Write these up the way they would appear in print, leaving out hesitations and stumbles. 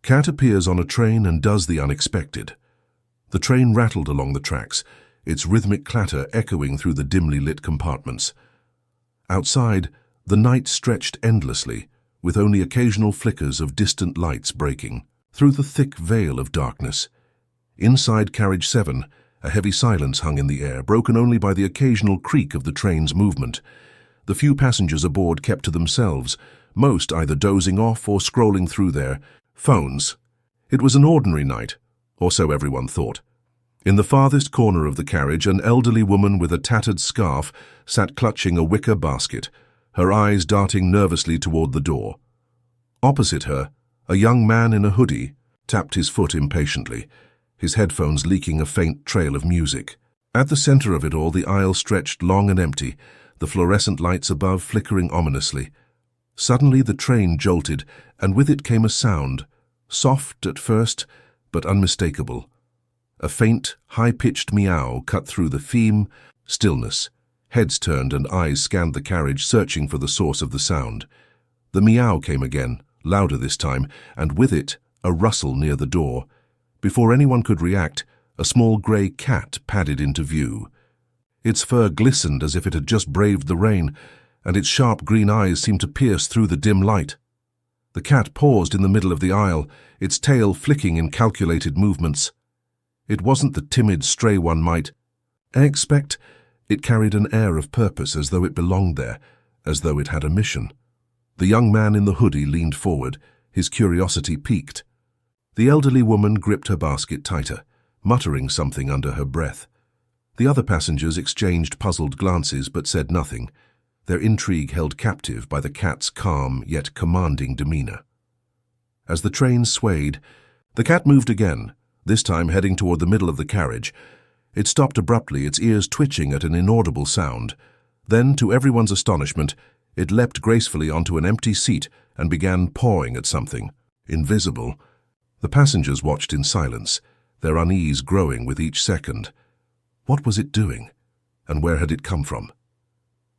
Cat appears on a train and does the unexpected. The train rattled along the tracks, its rhythmic clatter echoing through the dimly lit compartments. Outside, the night stretched endlessly, with only occasional flickers of distant lights breaking through the thick veil of darkness. Inside Carriage 7, a heavy silence hung in the air, broken only by the occasional creak of the train's movement. The few passengers aboard kept to themselves, most either dozing off or scrolling through their phones. It was an ordinary night, or so everyone thought. In the farthest corner of the carriage, an elderly woman with a tattered scarf sat clutching a wicker basket, her eyes darting nervously toward the door. Opposite her, a young man in a hoodie tapped his foot impatiently, his headphones leaking a faint trail of music. At the center of it all, the aisle stretched long and empty, the fluorescent lights above flickering ominously. Suddenly the train jolted, and with it came a sound, soft at first, but unmistakable. A faint, high-pitched meow cut through the theme stillness. Heads turned and eyes scanned the carriage, searching for the source of the sound. The meow came again, louder this time, and with it, a rustle near the door. Before anyone could react, a small grey cat padded into view. Its fur glistened as if it had just braved the rain, and its sharp green eyes seemed to pierce through the dim light. The cat paused in the middle of the aisle, its tail flicking in calculated movements. It wasn't the timid stray one might expect. It carried an air of purpose, as though it belonged there, as though it had a mission. The young man in the hoodie leaned forward, his curiosity piqued. The elderly woman gripped her basket tighter, muttering something under her breath. The other passengers exchanged puzzled glances but said nothing, their intrigue held captive by the cat's calm yet commanding demeanor. As the train swayed, the cat moved again, this time heading toward the middle of the carriage. It stopped abruptly, its ears twitching at an inaudible sound. Then, to everyone's astonishment, it leapt gracefully onto an empty seat and began pawing at something, invisible. The passengers watched in silence, their unease growing with each second. What was it doing, and where had it come from?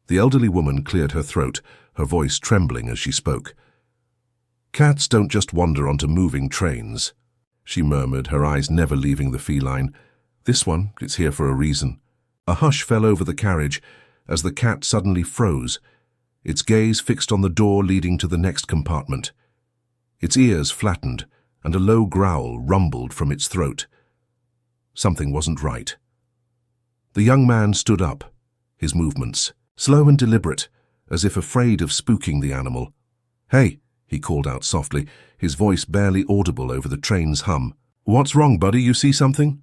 The elderly woman cleared her throat, her voice trembling as she spoke. "Cats don't just wander onto moving trains," she murmured, her eyes never leaving the feline. "This one, it's here for a reason." A hush fell over the carriage as the cat suddenly froze, its gaze fixed on the door leading to the next compartment. Its ears flattened, and a low growl rumbled from its throat. Something wasn't right. The young man stood up, his movements slow and deliberate, as if afraid of spooking the animal. "Hey," he called out softly, his voice barely audible over the train's hum. "What's wrong, buddy? You see something?"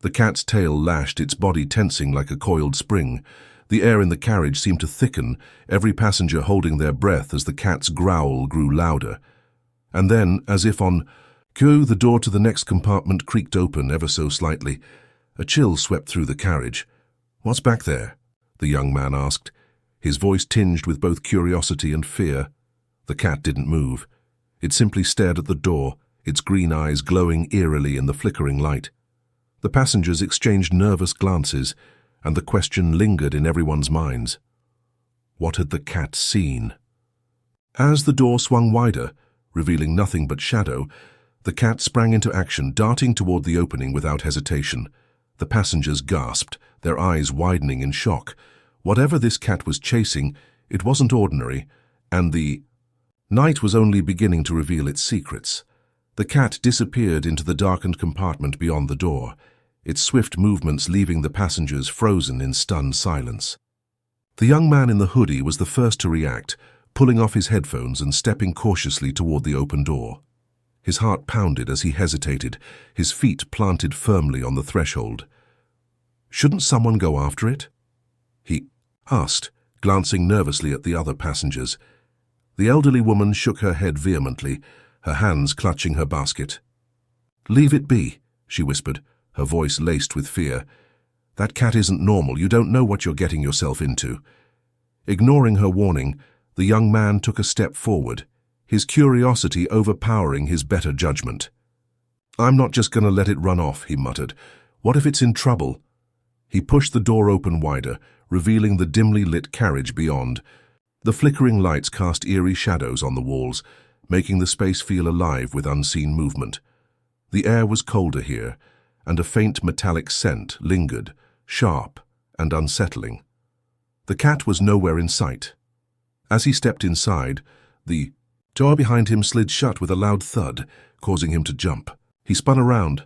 The cat's tail lashed, its body tensing like a coiled spring. The air in the carriage seemed to thicken, every passenger holding their breath as the cat's growl grew louder. And then, as if on cue, the door to the next compartment creaked open ever so slightly. A chill swept through the carriage. "What's back there?" the young man asked, his voice tinged with both curiosity and fear. The cat didn't move. It simply stared at the door, its green eyes glowing eerily in the flickering light. The passengers exchanged nervous glances, and the question lingered in everyone's minds. What had the cat seen? As the door swung wider, revealing nothing but shadow, the cat sprang into action, darting toward the opening without hesitation. The passengers gasped, their eyes widening in shock. Whatever this cat was chasing, it wasn't ordinary, and the night was only beginning to reveal its secrets. The cat disappeared into the darkened compartment beyond the door, its swift movements leaving the passengers frozen in stunned silence. The young man in the hoodie was the first to react, pulling off his headphones and stepping cautiously toward the open door. His heart pounded as he hesitated, his feet planted firmly on the threshold. "Shouldn't someone go after it?" he asked, glancing nervously at the other passengers. The elderly woman shook her head vehemently, her hands clutching her basket. "Leave it be," she whispered, her voice laced with fear. "That cat isn't normal. You don't know what you're getting yourself into." Ignoring her warning, the young man took a step forward, his curiosity overpowering his better judgment. "I'm not just going to let it run off," he muttered. "What if it's in trouble?" He pushed the door open wider, revealing the dimly lit carriage beyond. The flickering lights cast eerie shadows on the walls, making the space feel alive with unseen movement. The air was colder here, and a faint metallic scent lingered, sharp and unsettling. The cat was nowhere in sight. As he stepped inside, the door behind him slid shut with a loud thud, causing him to jump. He spun around,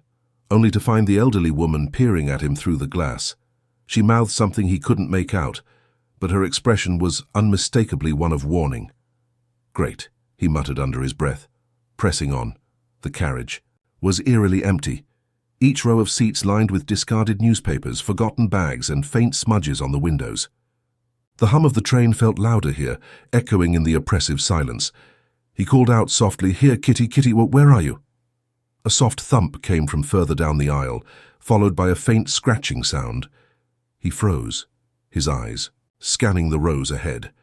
only to find the elderly woman peering at him through the glass. She mouthed something he couldn't make out, but her expression was unmistakably one of warning. "Great," he muttered under his breath, pressing on. The carriage was eerily empty, each row of seats lined with discarded newspapers, forgotten bags, and faint smudges on the windows. The hum of the train felt louder here, echoing in the oppressive silence. He called out softly, "Here, Kitty, Kitty, where are you?" A soft thump came from further down the aisle, followed by a faint scratching sound. He froze, his eyes scanning the rows ahead.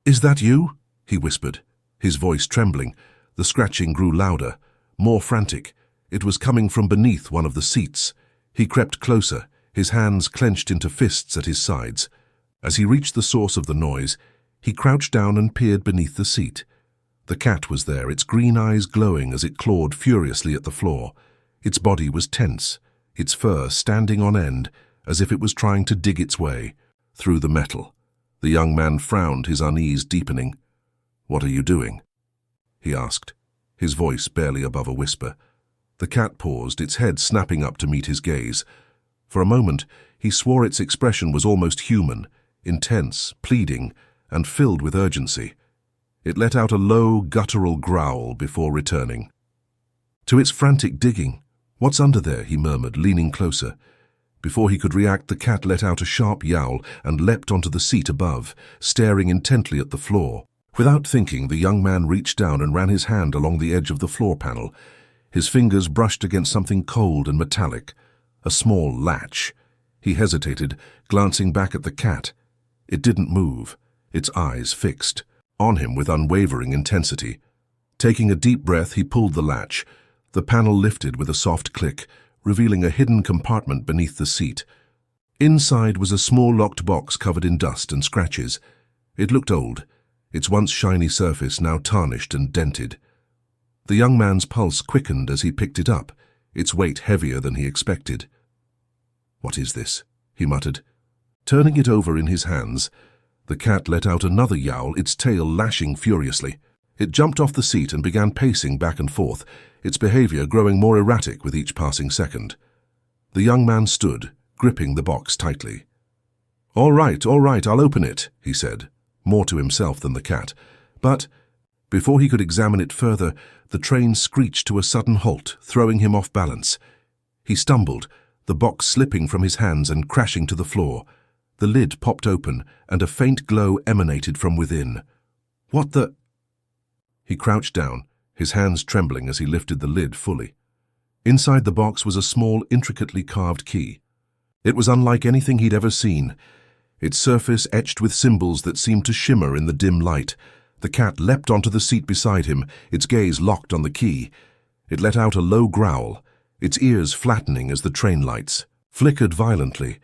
"Is that you?" he whispered, his voice trembling. The scratching grew louder, more frantic. It was coming from beneath one of the seats. He crept closer, his hands clenched into fists at his sides. As he reached the source of the noise, he crouched down and peered beneath the seat. The cat was there, its green eyes glowing as it clawed furiously at the floor. Its body was tense, its fur standing on end, as if it was trying to dig its way through the metal. The young man frowned, his unease deepening. "What are you doing?" he asked, his voice barely above a whisper. The cat paused, its head snapping up to meet his gaze. For a moment, he swore its expression was almost human, intense, pleading, and filled with urgency. It let out a low, guttural growl before returning. To its frantic digging, "What's under there?" he murmured, leaning closer. Before he could react, the cat let out a sharp yowl and leapt onto the seat above, staring intently at the floor. Without thinking, the young man reached down and ran his hand along the edge of the floor panel. His fingers brushed against something cold and metallic, a small latch. He hesitated, glancing back at the cat. It didn't move, its eyes fixed on him with unwavering intensity. Taking a deep breath, he pulled the latch. The panel lifted with a soft click, revealing a hidden compartment beneath the seat. Inside was a small locked box covered in dust and scratches. It looked old, its once shiny surface now tarnished and dented. The young man's pulse quickened as he picked it up, its weight heavier than he expected. "What is this?" he muttered. Turning it over in his hands, the cat let out another yowl, its tail lashing furiously. It jumped off the seat and began pacing back and forth, its behavior growing more erratic with each passing second. The young man stood, gripping the box tightly. All right, I'll open it," he said, more to himself than the cat. But before he could examine it further, the train screeched to a sudden halt, throwing him off balance. He stumbled, the box slipping from his hands and crashing to the floor. The lid popped open, and a faint glow emanated from within. "What the—" He crouched down, his hands trembling as he lifted the lid fully. Inside the box was a small, intricately carved key. It was unlike anything he'd ever seen, its surface etched with symbols that seemed to shimmer in the dim light. The cat leapt onto the seat beside him, its gaze locked on the key. It let out a low growl, its ears flattening as the train lights flickered violently.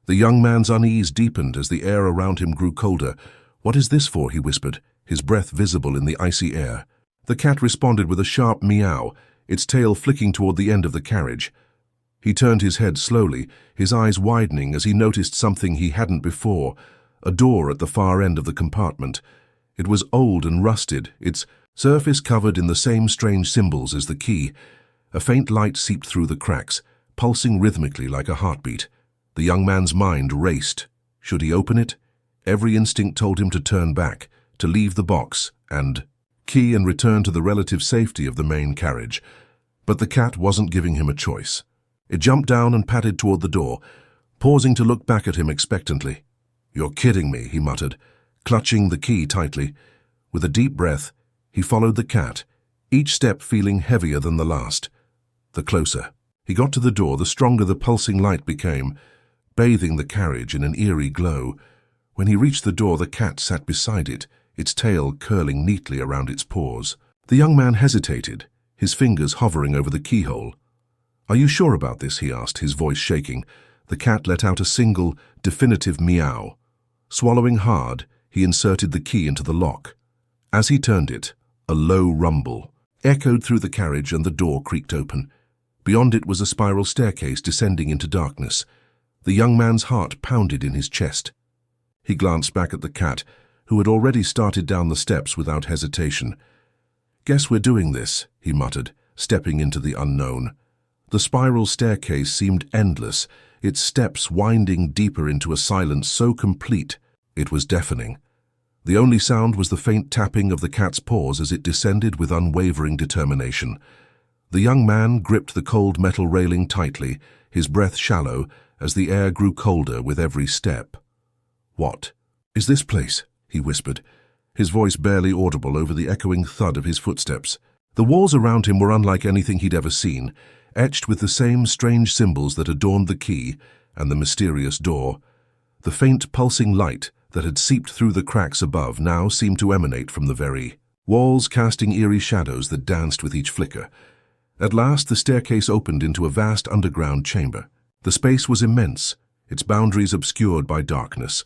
The young man's unease deepened as the air around him grew colder. "What is this for?" he whispered, his breath visible in the icy air. The cat responded with a sharp meow, its tail flicking toward the end of the carriage. He turned his head slowly, his eyes widening as he noticed something he hadn't before, a door at the far end of the compartment. It was old and rusted, its surface covered in the same strange symbols as the key. A faint light seeped through the cracks, pulsing rhythmically like a heartbeat. The young man's mind raced. Should he open it? Every instinct told him to turn back, to leave the box, and key and return to the relative safety of the main carriage. But the cat wasn't giving him a choice. It jumped down and padded toward the door, pausing to look back at him expectantly. "You're kidding me," he muttered, clutching the key tightly. With a deep breath, he followed the cat, each step feeling heavier than the last. The closer he got to the door, the stronger the pulsing light became, bathing the carriage in an eerie glow. When he reached the door, the cat sat beside it, its tail curling neatly around its paws. The young man hesitated, his fingers hovering over the keyhole. "Are you sure about this?" he asked, his voice shaking. The cat let out a single, definitive meow. Swallowing hard, he inserted the key into the lock. As he turned it, A low rumble echoed through the carriage and the door creaked open. Beyond it was a spiral staircase descending into darkness. The young man's heart pounded in his chest. He glanced back at the cat, who had already started down the steps without hesitation. "Guess we're doing this," he muttered, stepping into the unknown. The spiral staircase seemed endless, its steps winding deeper into a silence so complete it was deafening. The only sound was the faint tapping of the cat's paws as it descended with unwavering determination. The young man gripped the cold metal railing tightly, his breath shallow, as the air grew colder with every step. "What is this place?" he whispered, his voice barely audible over the echoing thud of his footsteps. The walls around him were unlike anything he'd ever seen, etched with the same strange symbols that adorned the key and the mysterious door. The faint pulsing light that had seeped through the cracks above now seemed to emanate from the very walls, casting eerie shadows that danced with each flicker. At last the staircase opened into a vast underground chamber. The space was immense, its boundaries obscured by darkness.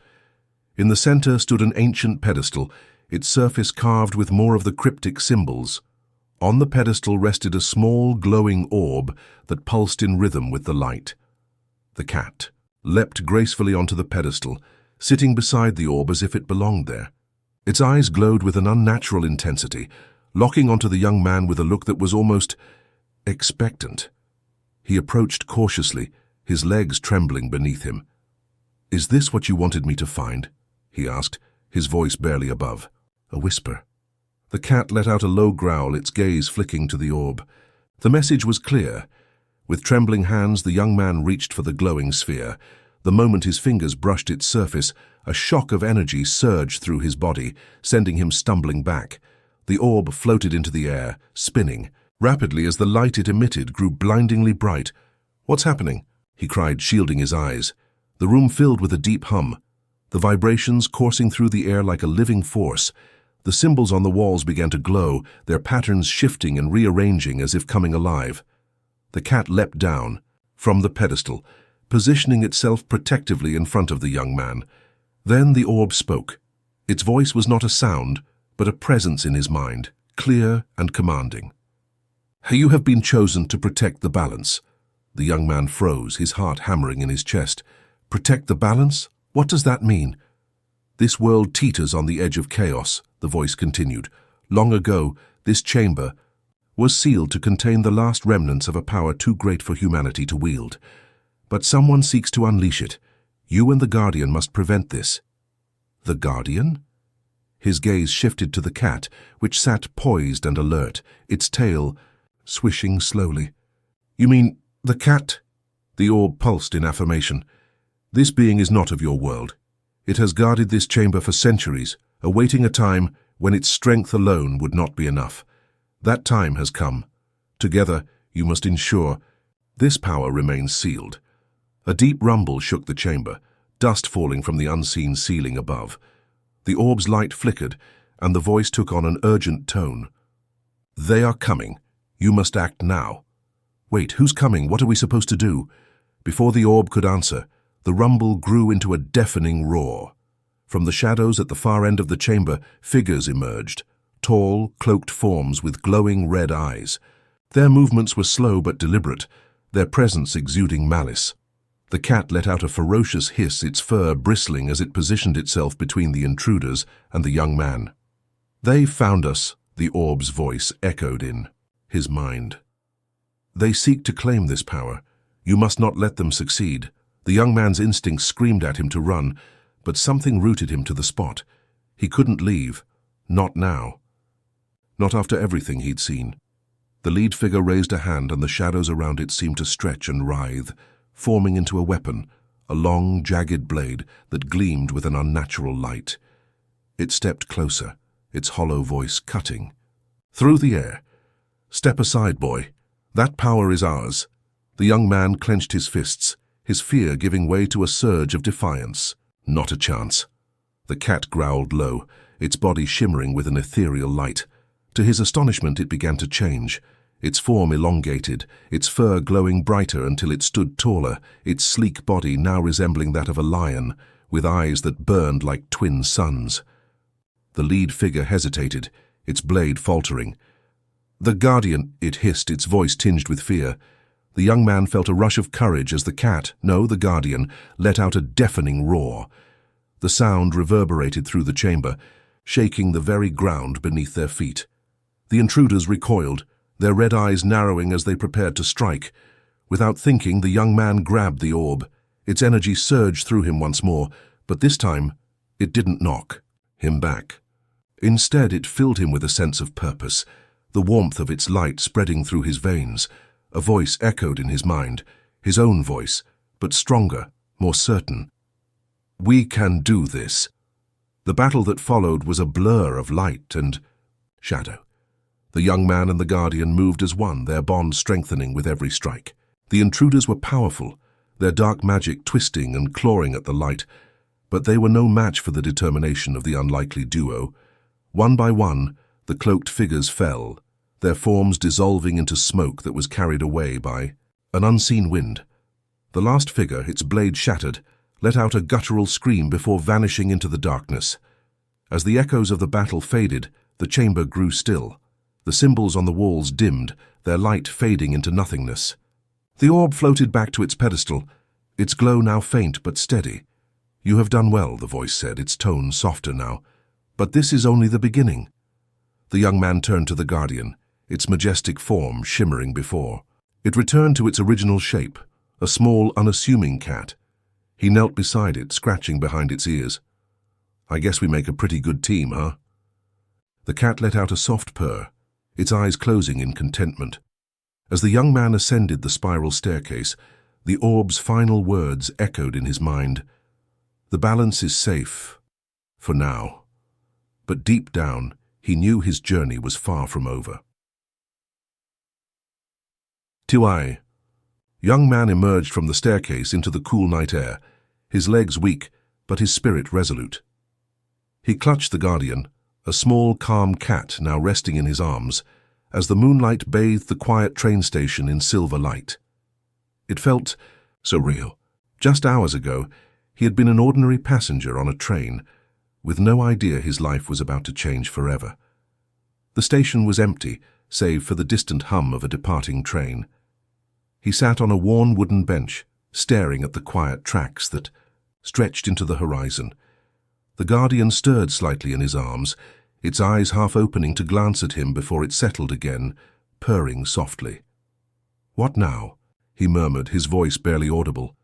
In the center stood an ancient pedestal, its surface carved with more of the cryptic symbols. On the pedestal rested a small, glowing orb that pulsed in rhythm with the light. The cat leapt gracefully onto the pedestal, sitting beside the orb as if it belonged there. Its eyes glowed with an unnatural intensity, locking onto the young man with a look that was almost expectant. He approached cautiously, his legs trembling beneath him. "Is this what you wanted me to find?" he asked, his voice barely above. A whisper. The cat let out a low growl, its gaze flicking to the orb. The message was clear. With trembling hands, the young man reached for the glowing sphere. The moment his fingers brushed its surface, a shock of energy surged through his body, sending him stumbling back. The orb floated into the air, spinning. Rapidly, as the light it emitted grew blindingly bright. "What's happening?" he cried, shielding his eyes. The room filled with a deep hum, the vibrations coursing through the air like a living force. The symbols on the walls began to glow, their patterns shifting and rearranging as if coming alive. The cat leapt down from the pedestal, positioning itself protectively in front of the young man. Then the orb spoke. Its voice was not a sound, but a presence in his mind, clear and commanding. "You have been chosen to protect the balance." The young man froze, his heart hammering in his chest. "Protect the balance? What does that mean?" "This world teeters on the edge of chaos," the voice continued. "Long ago, this chamber was sealed to contain the last remnants of a power too great for humanity to wield. But someone seeks to unleash it. You and the Guardian must prevent this." "The Guardian?" His gaze shifted to the cat, which sat poised and alert, its tail swishing slowly. "You mean the cat?" The orb pulsed in affirmation. "This being is not of your world. It has guarded this chamber for centuries, awaiting a time when its strength alone would not be enough. That time has come. Together, you must ensure this power remains sealed." A deep rumble shook the chamber, dust falling from the unseen ceiling above. The orb's light flickered, and the voice took on an urgent tone. "They are coming. You must act now." "Wait, who's coming? What are we supposed to do?" Before the orb could answer, the rumble grew into a deafening roar. From the shadows at the far end of the chamber, figures emerged, tall, cloaked forms with glowing red eyes. Their movements were slow but deliberate, their presence exuding malice. The cat let out a ferocious hiss, its fur bristling as it positioned itself between the intruders and the young man. "They found us," the orb's voice echoed in his mind. "They seek to claim this power. You must not let them succeed." The young man's instincts screamed at him to run, but something rooted him to the spot. He couldn't leave. Not now. Not after everything he'd seen. The lead figure raised a hand, and the shadows around it seemed to stretch and writhe, forming into a weapon, a long, jagged blade that gleamed with an unnatural light. It stepped closer, its hollow voice cutting through the air. "Step aside, boy. That power is ours." The young man clenched his fists, his fear giving way to a surge of defiance. "Not a chance." The cat growled low, its body shimmering with an ethereal light. To his astonishment, it began to change. Its form elongated, its fur glowing brighter until it stood taller, its sleek body now resembling that of a lion, with eyes that burned like twin suns. The lead figure hesitated, its blade faltering. "The Guardian," it hissed, its voice tinged with fear. The young man felt a rush of courage as the cat, no, the Guardian, let out a deafening roar. The sound reverberated through the chamber, shaking the very ground beneath their feet. The intruders recoiled, their red eyes narrowing as they prepared to strike. Without thinking, the young man grabbed the orb. Its energy surged through him once more, but this time it didn't knock him back. Instead, it filled him with a sense of purpose, the warmth of its light spreading through his veins. A voice echoed in his mind, his own voice, but stronger, more certain. "We can do this." The battle that followed was a blur of light and shadow. The young man and the Guardian moved as one, their bond strengthening with every strike. The intruders were powerful, their dark magic twisting and clawing at the light, but they were no match for the determination of the unlikely duo. One by one, the cloaked figures fell, their forms dissolving into smoke that was carried away by an unseen wind. The last figure, its blade shattered, let out a guttural scream before vanishing into the darkness. As the echoes of the battle faded, the chamber grew still. The symbols on the walls dimmed, their light fading into nothingness. The orb floated back to its pedestal, its glow now faint but steady. "You have done well," the voice said, its tone softer now. "But this is only the beginning." The young man turned to the Guardian, its majestic form shimmering before. It returned to its original shape, a small, unassuming cat. He knelt beside it, scratching behind its ears. "I guess we make a pretty good team, huh?" The cat let out a soft purr, its eyes closing in contentment. As the young man ascended the spiral staircase, the orb's final words echoed in his mind. "The balance is safe, for now." But deep down, he knew his journey was far from over. Tiwai. Young man emerged from the staircase into the cool night air, his legs weak, but his spirit resolute. He clutched the Guardian, a small, calm cat now resting in his arms, as the moonlight bathed the quiet train station in silver light. It felt surreal. Just hours ago, he had been an ordinary passenger on a train, with no idea his life was about to change forever. The station was empty, save for the distant hum of a departing train. He sat on a worn wooden bench, staring at the quiet tracks that stretched into the horizon. The Guardian stirred slightly in his arms, its eyes half opening to glance at him before it settled again, purring softly. "What now?" he murmured, his voice barely audible.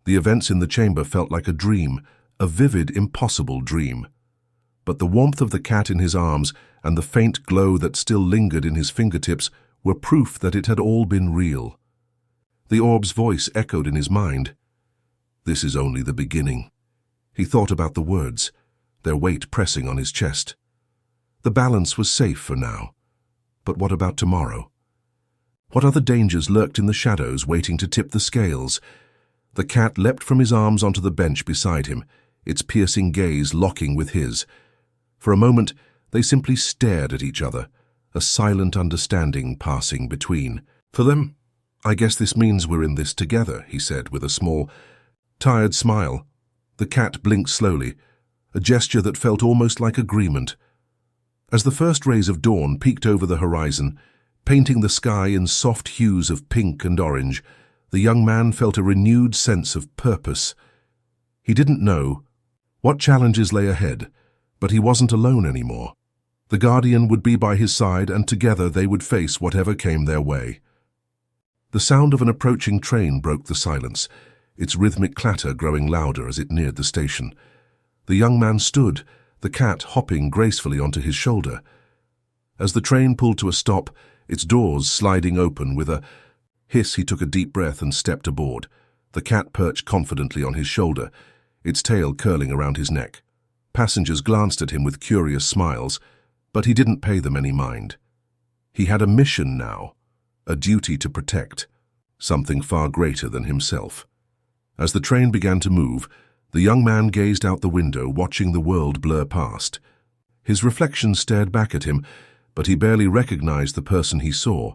The events in the chamber felt like a dream, a vivid, impossible dream. But the warmth of the cat in his arms and the faint glow that still lingered in his fingertips were proof that it had all been real. The orb's voice echoed in his mind. "This is only the beginning." He thought about the words, their weight pressing on his chest. The balance was safe for now. But what about tomorrow? What other dangers lurked in the shadows waiting to tip the scales? The cat leapt from his arms onto the bench beside him, its piercing gaze locking with his. For a moment, they simply stared at each other, a silent understanding passing between. "For them, I guess this means we're in this together," he said with a small, tired smile. The cat blinked slowly, a gesture that felt almost like agreement. As the first rays of dawn peeked over the horizon, painting the sky in soft hues of pink and orange, the young man felt a renewed sense of purpose. He didn't know what challenges lay ahead, but he wasn't alone anymore. The Guardian would be by his side, and together they would face whatever came their way. The sound of an approaching train broke the silence, its rhythmic clatter growing louder as it neared the station. The young man stood, the cat hopping gracefully onto his shoulder. As the train pulled to a stop, its doors sliding open with a hiss, he took a deep breath and stepped aboard. The cat perched confidently on his shoulder, its tail curling around his neck. Passengers glanced at him with curious smiles, but he didn't pay them any mind. He had a mission now, a duty to protect, something far greater than himself. As the train began to move, the young man gazed out the window, watching the world blur past. His reflection stared back at him, but he barely recognized the person he saw.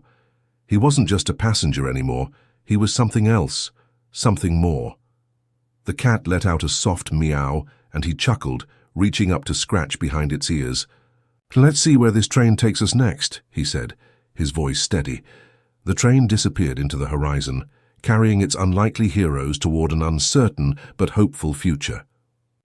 He wasn't just a passenger anymore, he was something else, something more. The cat let out a soft meow, and he chuckled, reaching up to scratch behind its ears. "Let's see where this train takes us next," he said, his voice steady. The train disappeared into the horizon, carrying its unlikely heroes toward an uncertain but hopeful future.